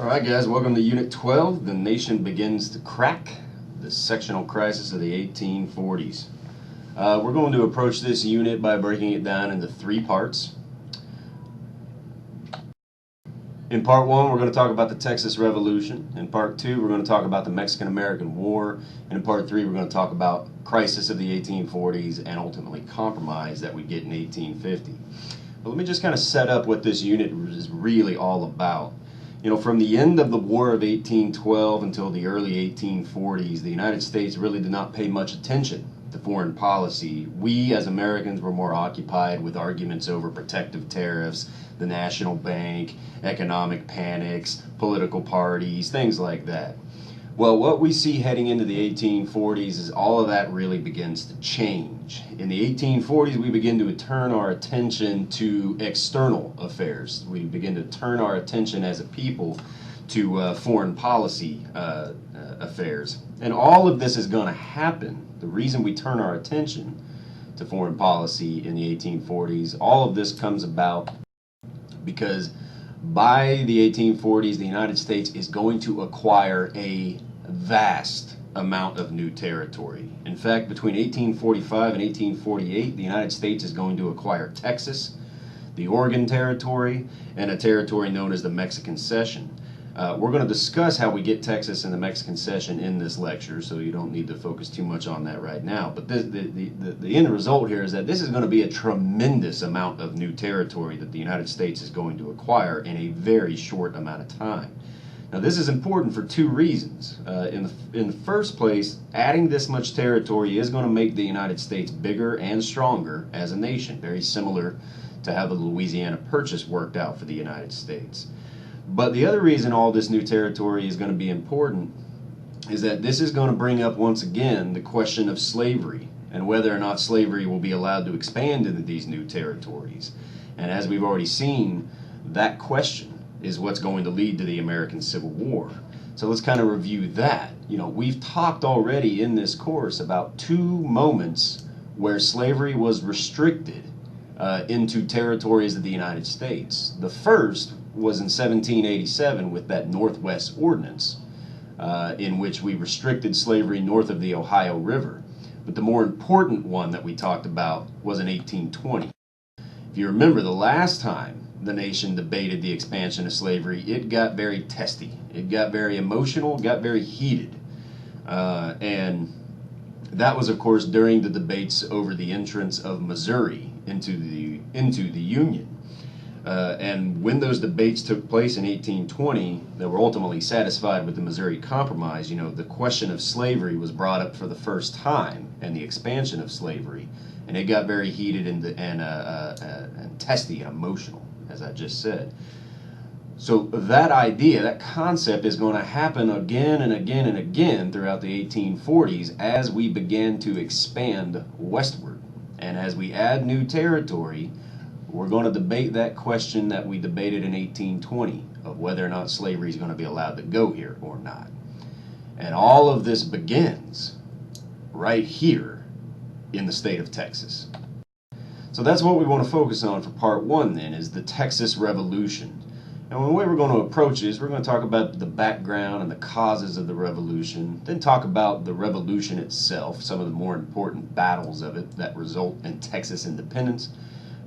Alright guys, welcome to Unit 12, The Nation Begins to Crack, the Sectional Crisis of the 1840s. We're going to approach this unit by breaking it down into three parts. In Part 1, we're going to talk about the Texas Revolution. In Part 2, we're going to talk about the Mexican-American War. And in Part 3, we're going to talk about crisis of the 1840s and ultimately compromise that we get in 1850. But let me just kind of set up what this unit is really all about. You know, from the end of the War of 1812 until the early 1840s, the United States really did not pay much attention to foreign policy. We, as Americans, were more occupied with arguments over protective tariffs, the national bank, economic panics, political parties, things like that. Well, what we see heading into the 1840s is all of that really begins to change. In the 1840s, we begin to turn our attention to external affairs. We begin to turn our attention as a people to foreign policy affairs. And all of this is going to happen. The reason we turn our attention to foreign policy in the 1840s, all of this comes about because by the 1840s, the United States is going to acquire a vast amount of new territory. In fact, between 1845 and 1848, the United States is going to acquire Texas, the Oregon Territory, and a territory known as the Mexican Cession. We're going to discuss how we get Texas and the Mexican Cession in this lecture, so you don't need to focus too much on that right now. But the end result here is that this is going to be a tremendous amount of new territory that the United States is going to acquire in a very short amount of time. Now, this is important for two reasons. In the first place, adding this much territory is going to make the United States bigger and stronger as a nation, very similar to how the Louisiana Purchase worked out for the United States. But the other reason all this new territory is going to be important is that this is going to bring up once again the question of slavery and whether or not slavery will be allowed to expand into these new territories. And as we've already seen, that question is what's going to lead to the American Civil War. So let's kind of review that. You know, we've talked already in this course about two moments where slavery was restricted into territories of the United States. The first was in 1787 with that Northwest Ordinance, in which we restricted slavery north of the Ohio River. But the more important one that we talked about was in 1820. If you remember, the last time the nation debated the expansion of slavery, it got very testy. It got very emotional, got very heated. And that was, of course, during the debates over the entrance of Missouri into the Union. And when those debates took place in 1820, they were ultimately satisfied with the Missouri Compromise. You know, the question of slavery was brought up for the first time, and the expansion of slavery, and it got very heated and testy and emotional, as I just said. So that idea, that concept is going to happen again and again and again throughout the 1840s as we begin to expand westward. And as we add new territory, we're going to debate that question that we debated in 1820 of whether or not slavery is going to be allowed to go here or not. And all of this begins right here in the state of Texas. So that's what we want to focus on for part one then, is the Texas Revolution. And the way we're going to approach this, we're going to talk about the background and the causes of the revolution, then talk about the revolution itself, some of the more important battles of it that result in Texas independence.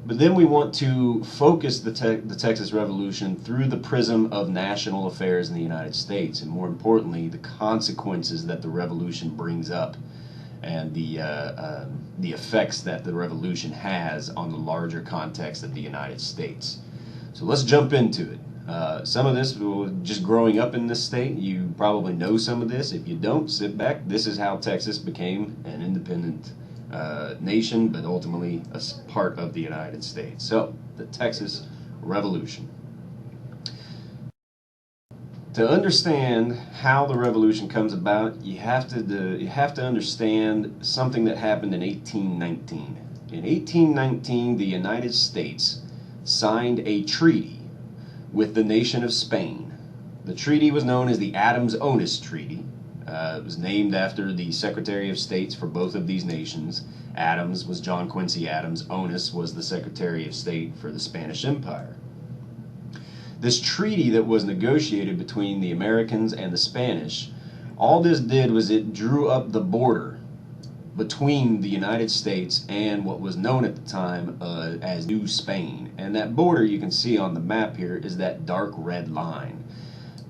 But then we want to focus the Texas Revolution through the prism of national affairs in the United States, and more importantly, the consequences that the revolution brings up and the effects that the revolution has on the larger context of the United States. So let's jump into it. Some of this, just growing up in this state, you probably know some of this. If you don't, sit back. This is how Texas became an independent nation, but ultimately a part of the United States. So, the Texas Revolution. To understand how the revolution comes about, you have to understand something that happened in 1819. In 1819, the United States signed a treaty with the nation of Spain. The treaty was known as the Adams-Onis Treaty. It was named after the Secretary of States for both of these nations. Adams was John Quincy Adams. Onis was the Secretary of State for the Spanish Empire. This treaty that was negotiated between the Americans and the Spanish, all this did was it drew up the border between the United States and what was known at the time as New Spain. And that border you can see on the map here is that dark red line.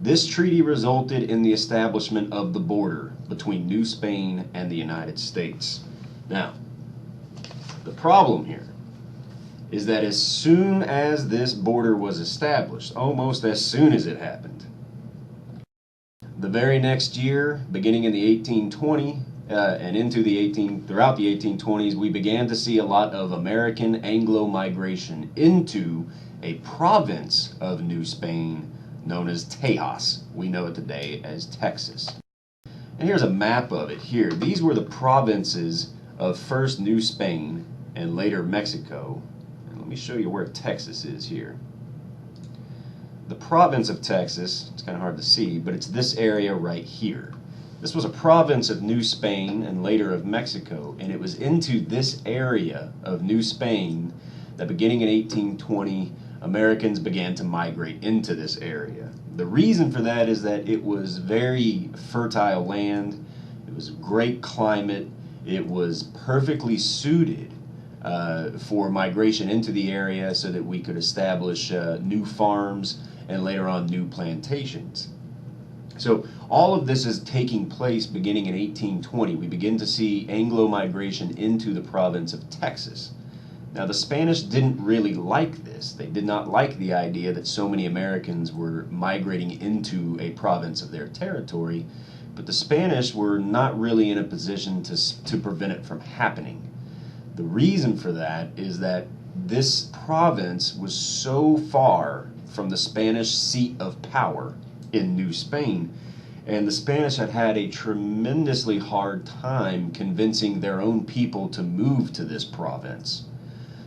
This treaty resulted in the establishment of the border between New Spain and the United States. Now, the problem here is that as soon as this border was established, almost as soon as it happened, the very next year, beginning in the 1820 and throughout the 1820s, we began to see a lot of American Anglo migration into a province of New Spain known as Tejas. We know it today as Texas. And here's a map of it here. These were the provinces of first New Spain and later Mexico. And let me show you where Texas is here. The province of Texas, it's kind of hard to see, but it's this area right here. This was a province of New Spain and later of Mexico, and it was into this area of New Spain that beginning in 1820, Americans began to migrate into this area. The reason for that is that it was very fertile land, it was a great climate, it was perfectly suited for migration into the area so that we could establish new farms and later on new plantations. So all of this is taking place beginning in 1820. We begin to see Anglo migration into the province of Texas. Now the Spanish didn't really like this. They did not like the idea that so many Americans were migrating into a province of their territory, but the Spanish were not really in a position to prevent it from happening. The reason for that is that this province was so far from the Spanish seat of power in New Spain, and the Spanish had had a tremendously hard time convincing their own people to move to this province.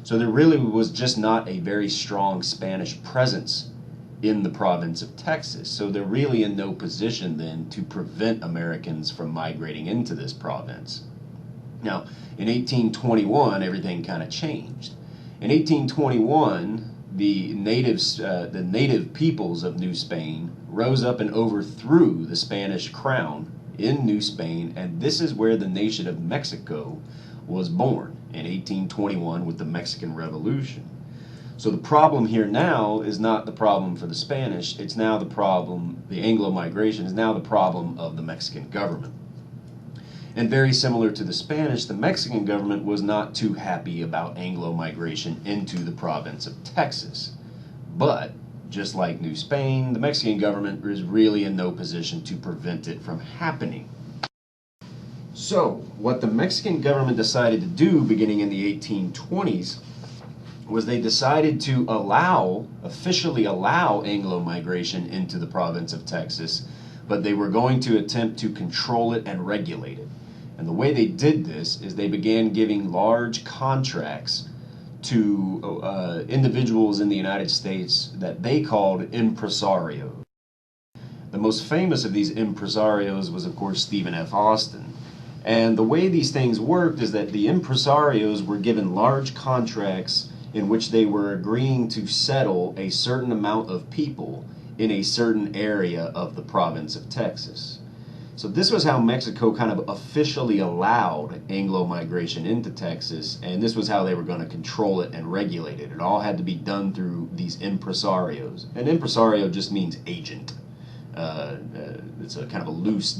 So there really was just not a very strong Spanish presence in the province of Texas. So they're really in no position then to prevent Americans from migrating into this province. Now, in 1821, everything kind of changed. In 1821, the native peoples of New Spain rose up and overthrew the Spanish crown in New Spain, and this is where the nation of Mexico was born in 1821 with the Mexican Revolution. So the problem here now is not the problem for the Spanish, it's now the problem, the Anglo migration is now the problem of the Mexican government. And very similar to the Spanish, the Mexican government was not too happy about Anglo migration into the province of Texas. But, just like New Spain, the Mexican government is really in no position to prevent it from happening. So, what the Mexican government decided to do beginning in the 1820s was they decided to officially allow Anglo migration into the province of Texas, but they were going to attempt to control it and regulate it. And the way they did this is they began giving large contracts to individuals in the United States that they called impresarios. The most famous of these impresarios was, of course, Stephen F. Austin. And the way these things worked is that the impresarios were given large contracts in which they were agreeing to settle a certain amount of people in a certain area of the province of Texas. So this was how Mexico kind of officially allowed Anglo migration into Texas, and this was how they were going to control it and regulate it. It all had to be done through these impresarios. An impresario just means agent. It's a kind of a loose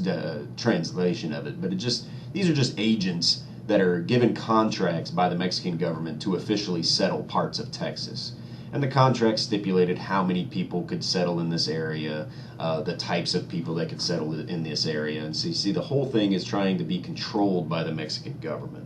translation of it, but these are just agents that are given contracts by the Mexican government to officially settle parts of Texas. And the contract stipulated how many people could settle in this area, the types of people that could settle in this area. And so you see, the whole thing is trying to be controlled by the Mexican government.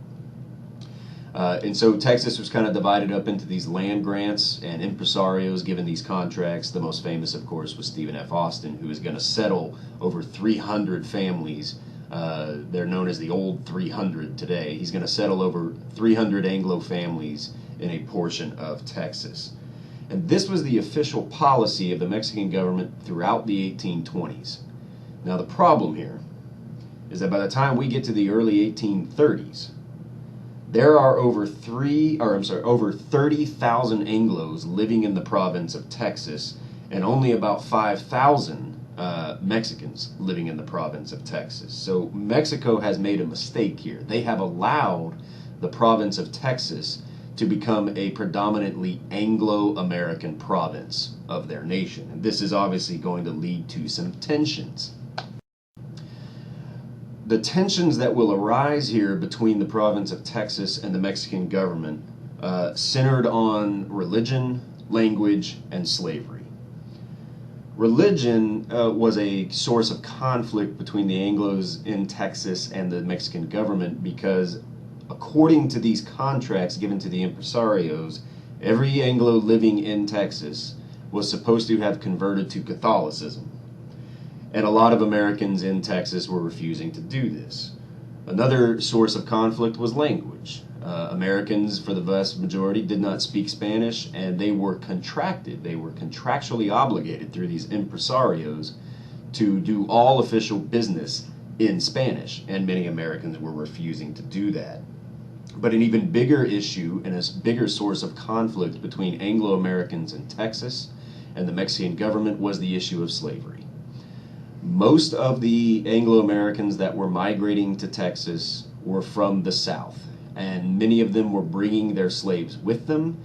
And so Texas was kind of divided up into these land grants and impresarios given these contracts. The most famous, of course, was Stephen F. Austin, who is going to settle over 300 families. They're known as the Old 300 today. He's going to settle over 300 Anglo families in a portion of Texas. And this was the official policy of the Mexican government throughout the 1820s. Now the problem here is that by the time we get to the early 1830s, there are over 30,000 Anglos living in the province of Texas, and only about 5,000 Mexicans living in the province of Texas. So Mexico has made a mistake here. They have allowed the province of Texas to become a predominantly Anglo-American province of their nation. And this is obviously going to lead to some tensions. The tensions that will arise here between the province of Texas and the Mexican government centered on religion, language, and slavery. Religion was a source of conflict between the Anglos in Texas and the Mexican government because, according to these contracts given to the impresarios, every Anglo living in Texas was supposed to have converted to Catholicism. And a lot of Americans in Texas were refusing to do this. Another source of conflict was language. Americans, for the vast majority, did not speak Spanish, and they were contractually obligated through these impresarios to do all official business in Spanish, and many Americans were refusing to do that. But an even bigger issue and a bigger source of conflict between Anglo-Americans in Texas and the Mexican government was the issue of slavery. Most of the Anglo-Americans that were migrating to Texas were from the South, and many of them were bringing their slaves with them.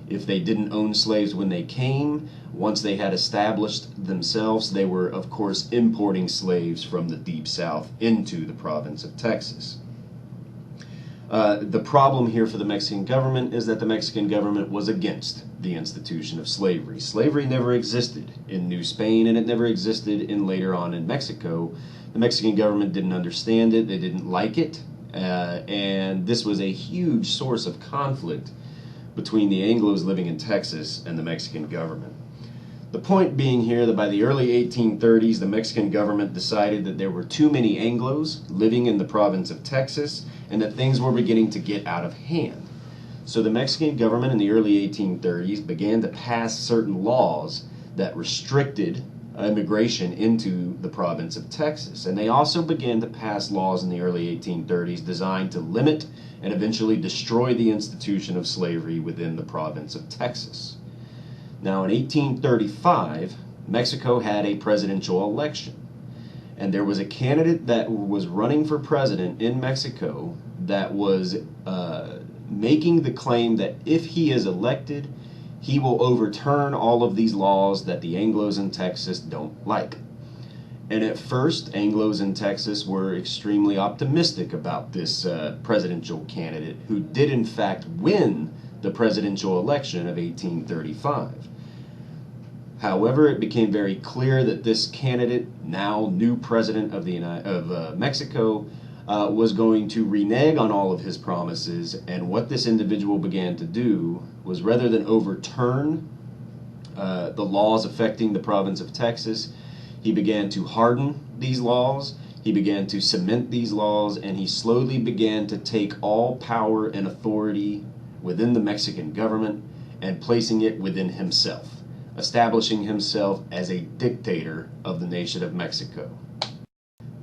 If they didn't own slaves when they came, once they had established themselves, they were, of course, importing slaves from the Deep South into the province of Texas. The problem here for the Mexican government is that the Mexican government was against the institution of slavery. Slavery never existed in New Spain, and it never existed later on in Mexico. The Mexican government didn't understand it, they didn't like it, and this was a huge source of conflict between the Anglos living in Texas and the Mexican government. The point being here that by the early 1830s, the Mexican government decided that there were too many Anglos living in the province of Texas and that things were beginning to get out of hand. So the Mexican government in the early 1830s began to pass certain laws that restricted immigration into the province of Texas. And they also began to pass laws in the early 1830s designed to limit and eventually destroy the institution of slavery within the province of Texas. Now, in 1835, Mexico had a presidential election, and there was a candidate that was running for president in Mexico that was making the claim that if he is elected, he will overturn all of these laws that the Anglos in Texas don't like. And at first, Anglos in Texas were extremely optimistic about this presidential candidate who did in fact win the presidential election of 1835. However, it became very clear that this candidate, now new president of Mexico, was going to renege on all of his promises, and what this individual began to do was, rather than overturn the laws affecting the province of Texas, he began to harden these laws, he began to cement these laws, and he slowly began to take all power and authority within the Mexican government and placing it within himself, establishing himself as a dictator of the nation of Mexico.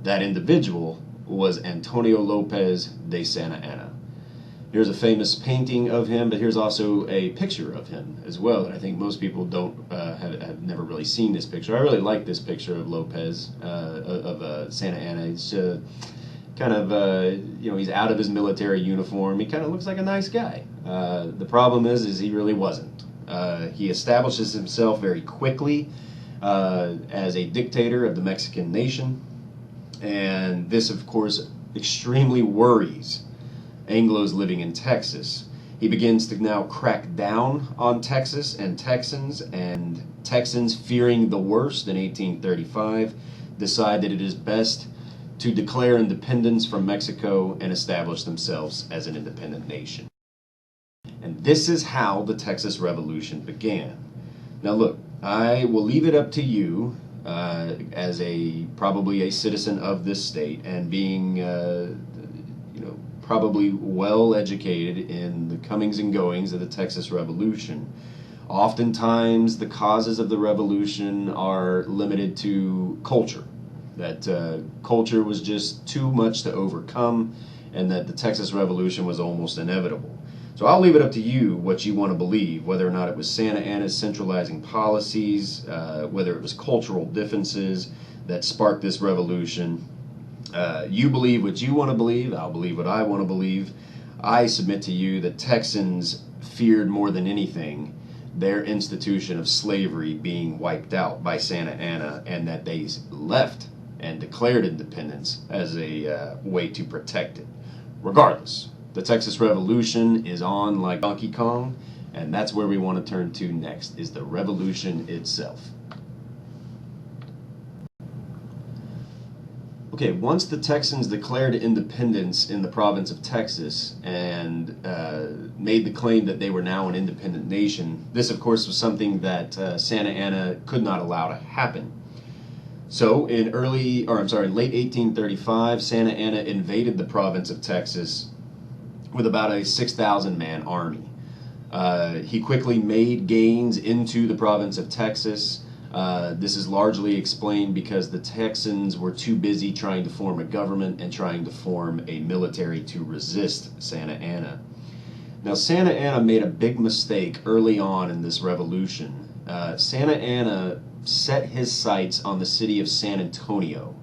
That individual was Antonio Lopez de Santa Anna. Here's a famous painting of him, but here's also a picture of him as well. And I think most people have never really seen this picture. I really like this picture of Lopez, of Santa Anna. It's kind of, he's out of his military uniform. He kind of looks like a nice guy. The problem is he really wasn't. He establishes himself very quickly as a dictator of the Mexican nation, and this, of course, extremely worries Anglos living in Texas. He begins to now crack down on Texas and Texans, fearing the worst in 1835, decide that it is best to declare independence from Mexico and establish themselves as an independent nation. And this is how the Texas Revolution began. Now look, I will leave it up to you as probably a citizen of this state and being probably well educated in the comings and goings of the Texas Revolution. Oftentimes the causes of the revolution are limited to culture, that culture was just too much to overcome and that the Texas Revolution was almost inevitable. So I'll leave it up to you what you want to believe, whether or not it was Santa Anna's centralizing policies, whether it was cultural differences that sparked this revolution. You believe what you want to believe. I'll believe what I want to believe. I submit to you that Texans feared more than anything their institution of slavery being wiped out by Santa Anna, and that they left and declared independence as a way to protect it. Regardless, the Texas Revolution is on like Donkey Kong, and that's where we want to turn to next, is the revolution itself. Okay, once the Texans declared independence in the province of Texas and made the claim that they were now an independent nation, this of course was something that Santa Anna could not allow to happen. So in late 1835, Santa Anna invaded the province of Texas with about a 6,000-man army. He quickly made gains into the province of Texas. This is largely explained because the Texans were too busy trying to form a government and trying to form a military to resist Santa Anna. Now, Santa Anna made a big mistake early on in this revolution. Santa Anna set his sights on the city of San Antonio.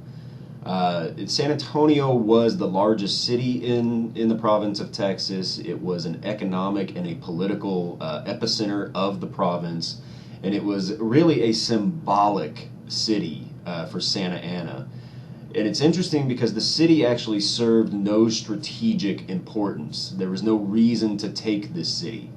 San Antonio was the largest city in the province of Texas. It was an economic and a political epicenter of the province, and it was really a symbolic city for Santa Anna. And it's interesting because the city actually served no strategic importance. There was no reason to take this city.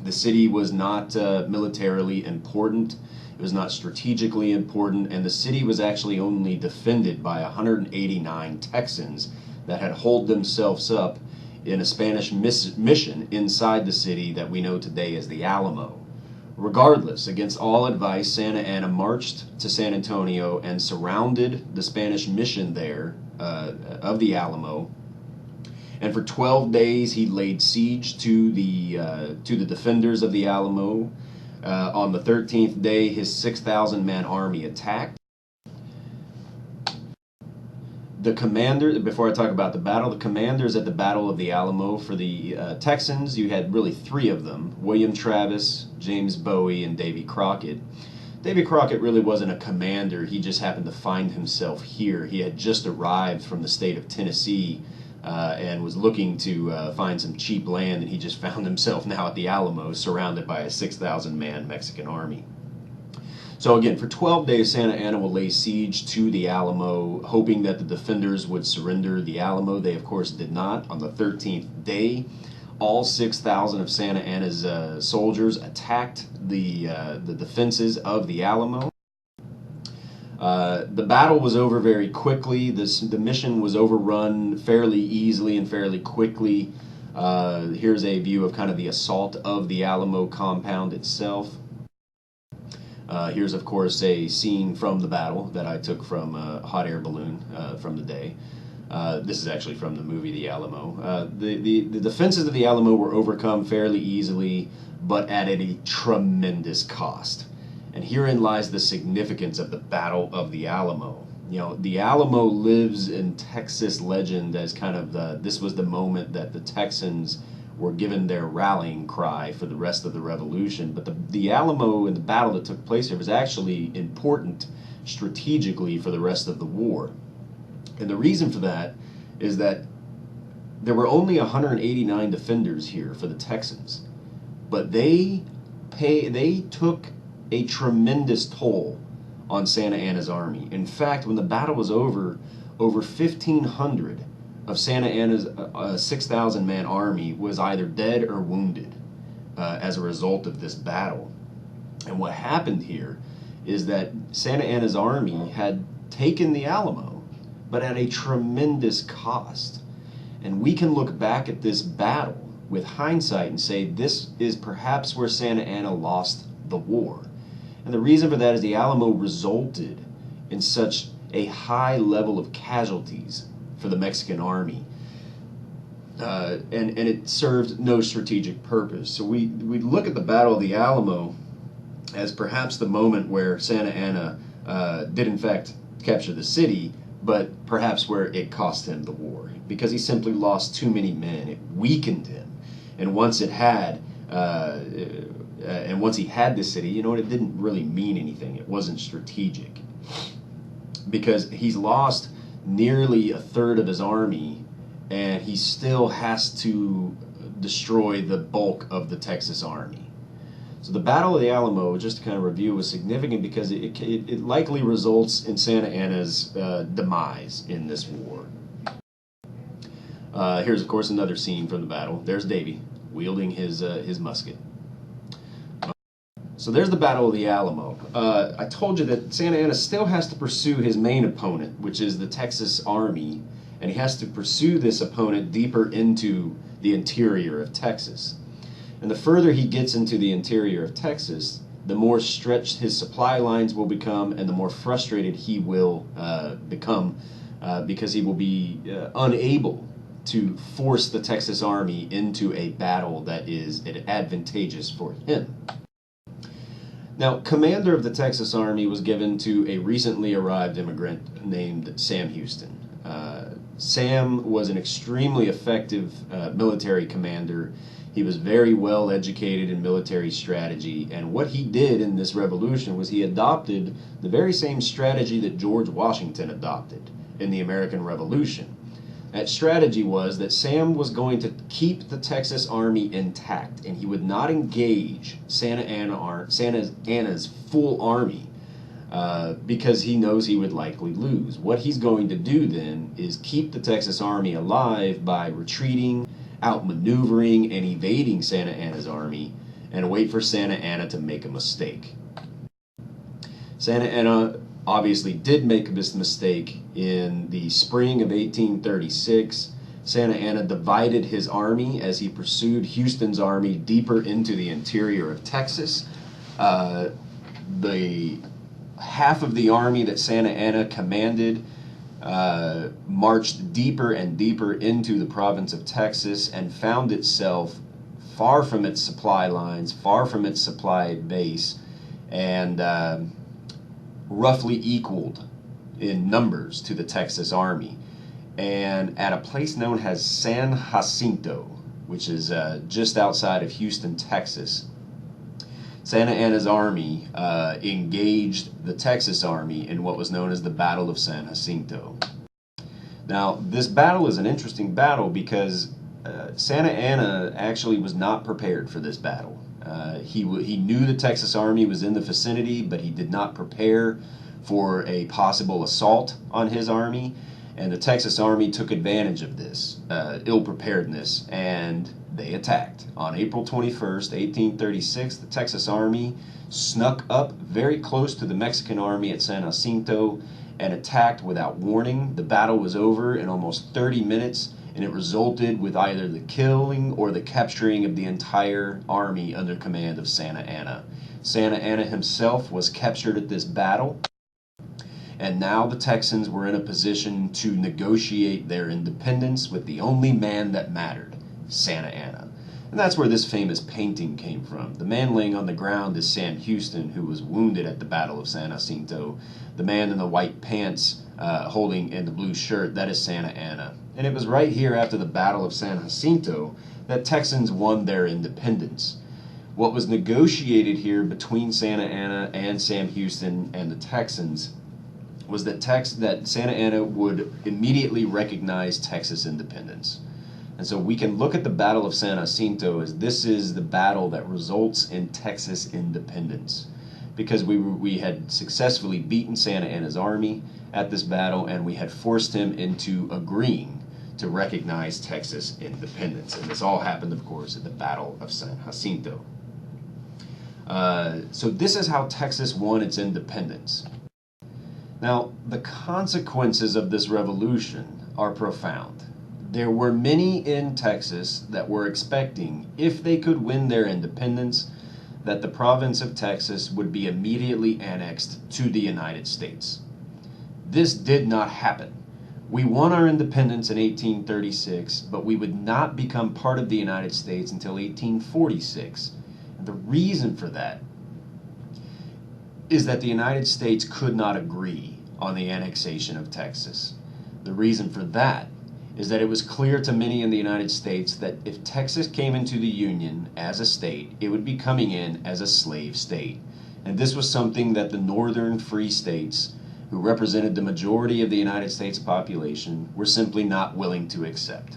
The city was not militarily important. It was not strategically important, and the city was actually only defended by 189 Texans that had holed themselves up in a Spanish mission inside the city that we know today as the Alamo. Regardless, against all advice, Santa Anna marched to San Antonio and surrounded the Spanish mission there of the Alamo. And for 12 days, he laid siege to the defenders of the Alamo. On the 13th day, his 6,000-man army attacked. Before I talk about the battle, the commanders at the Battle of the Alamo for the Texans, you had really three of them: William Travis, James Bowie, and Davy Crockett. Davy Crockett really wasn't a commander. He just happened to find himself here. He had just arrived from the state of Tennessee and was looking to find some cheap land, and he just found himself now at the Alamo, surrounded by a 6,000-man Mexican army. So again, for 12 days, Santa Anna will lay siege to the Alamo, hoping that the defenders would surrender the Alamo. They, of course, did not. On the 13th day, all 6,000 of Santa Anna's soldiers attacked the defenses of the Alamo. The battle was over very quickly. The mission was overrun fairly easily and fairly quickly. Here's a view of kind of the assault of the Alamo compound itself. Here's, of course, a scene from the battle that I took from a hot air balloon from the day. This is actually from the movie The Alamo. The defenses of the Alamo were overcome fairly easily, but at a tremendous cost. And herein lies the significance of the Battle of the Alamo. You know, the Alamo lives in Texas legend as kind of this was the moment that the Texans were given their rallying cry for the rest of the revolution. But the Alamo and the battle that took place here was actually important strategically for the rest of the war. And the reason for that is that there were only 189 defenders here for the Texans, but they took a tremendous toll on Santa Anna's army. In fact, when the battle was over 1,500 of Santa Anna's 6,000-man army was either dead or wounded as a result of this battle. And what happened here is that Santa Anna's army had taken the Alamo, but at a tremendous cost. And we can look back at this battle with hindsight and say this is perhaps where Santa Anna lost the war. And the reason for that is the Alamo resulted in such a high level of casualties for the Mexican army. And it served no strategic purpose. So we look at the Battle of the Alamo as perhaps the moment where Santa Anna did in fact capture the city, but perhaps where it cost him the war, because he simply lost too many men. It weakened him. And once it had, and once he had this city, you know what? It didn't really mean anything. It wasn't strategic because he's lost nearly a third of his army, and he still has to destroy the bulk of the Texas army. So the Battle of the Alamo, just to kind of review, was significant because it likely results in Santa Anna's demise in this war. Here's, of course, another scene from the battle. There's Davy wielding his musket. So there's the Battle of the Alamo. I told you that Santa Anna still has to pursue his main opponent, which is the Texas Army, and he has to pursue this opponent deeper into the interior of Texas. And the further he gets into the interior of Texas, the more stretched his supply lines will become, and the more frustrated he will become because he will be unable to force the Texas Army into a battle that is advantageous for him. Now, commander of the Texas Army was given to a recently arrived immigrant named Sam Houston. Sam was an extremely effective military commander. He was very well educated in military strategy, and what he did in this revolution was he adopted the very same strategy that George Washington adopted in the American Revolution. That strategy was that Sam was going to keep the Texas Army intact, and he would not engage Santa Anna's full army because he knows he would likely lose. What he's going to do then is keep the Texas Army alive by retreating, outmaneuvering, and evading Santa Anna's army, and wait for Santa Anna to make a mistake. Santa Anna obviously did make this mistake in the spring of 1836. Santa Anna divided his army as he pursued Houston's army deeper into the interior of Texas. The half of the army that Santa Anna commanded marched deeper and deeper into the province of Texas and found itself far from its supply lines, far from its supply base, and roughly equaled in numbers to the Texas Army. And at a place known as San Jacinto, which is just outside of Houston, Texas, Santa Anna's army engaged the Texas Army in what was known as the Battle of San Jacinto. Now, this battle is an interesting battle because Santa Anna actually was not prepared for this battle. He knew the Texas Army was in the vicinity, but he did not prepare for a possible assault on his army, and the Texas Army took advantage of this ill-preparedness, and they attacked. On April 21st, 1836, the Texas Army snuck up very close to the Mexican Army at San Jacinto and attacked without warning. The battle was over in almost 30 minutes, and it resulted with either the killing or the capturing of the entire army under command of Santa Anna. Santa Anna himself was captured at this battle, and now the Texans were in a position to negotiate their independence with the only man that mattered, Santa Anna. And that's where this famous painting came from. The man laying on the ground is Sam Houston, who was wounded at the Battle of San Jacinto. The man in the white pants holding in the blue shirt, that is Santa Anna. And it was right here after the Battle of San Jacinto that Texans won their independence. What was negotiated here between Santa Anna and Sam Houston and the Texans was that Santa Anna would immediately recognize Texas independence. And so we can look at the Battle of San Jacinto as this is the battle that results in Texas independence, because we had successfully beaten Santa Anna's army at this battle, and we had forced him into agreeing to recognize Texas independence. And this all happened, of course, at the Battle of San Jacinto. So this is how Texas won its independence. Now, the consequences of this revolution are profound. There were many in Texas that were expecting, if they could win their independence, that the province of Texas would be immediately annexed to the United States. This did not happen. We won our independence in 1836, but we would not become part of the United States until 1846. And the reason for that is that the United States could not agree on the annexation of Texas. The reason for that is that it was clear to many in the United States that if Texas came into the Union as a state, it would be coming in as a slave state. And this was something that the northern free states, who represented the majority of the United States population, were simply not willing to accept.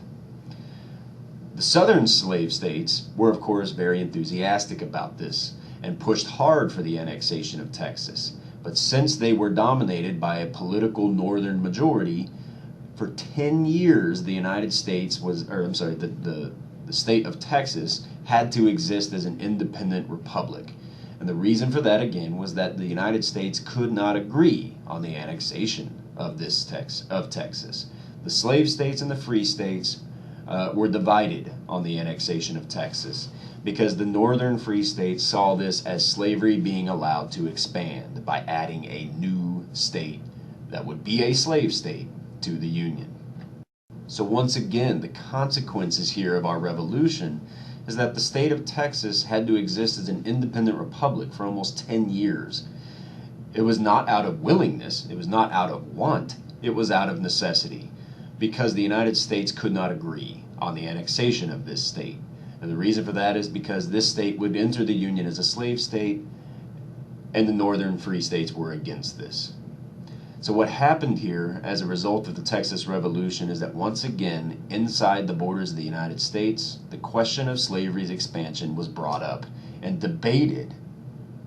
The southern slave states were, of course, very enthusiastic about this and pushed hard for the annexation of Texas. But since they were dominated by a political northern majority, for 10 years the United States was, or I'm sorry, the state of Texas had to exist as an independent republic. And the reason for that, again, was that the United States could not agree on the annexation of Texas. The slave states and the free states were divided on the annexation of Texas because the northern free states saw this as slavery being allowed to expand by adding a new state that would be a slave state to the Union. So once again, the consequences here of our revolution is that the state of Texas had to exist as an independent republic for almost 10 years. It was not out of willingness, it was not out of want, it was out of necessity, because the United States could not agree on the annexation of this state. And the reason for that is because this state would enter the Union as a slave state, and the northern free states were against this. So what happened here as a result of the Texas Revolution is that once again, inside the borders of the United States, the question of slavery's expansion was brought up and debated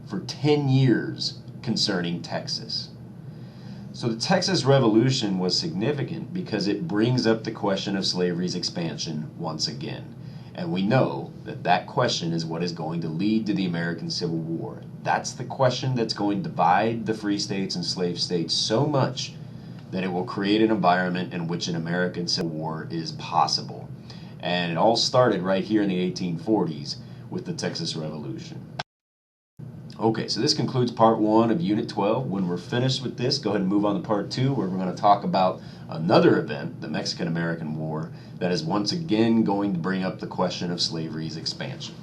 for 10 years concerning Texas. So the Texas Revolution was significant because it brings up the question of slavery's expansion once again. And we know that that question is what is going to lead to the American Civil War. That's the question that's going to divide the free states and slave states so much that it will create an environment in which an American Civil War is possible. And it all started right here in the 1840s with the Texas Revolution. Okay, so this concludes part 1 of Unit 12. When we're finished with this, go ahead and move on to part 2, where we're going to talk about another event, the Mexican-American War, that is once again going to bring up the question of slavery's expansion.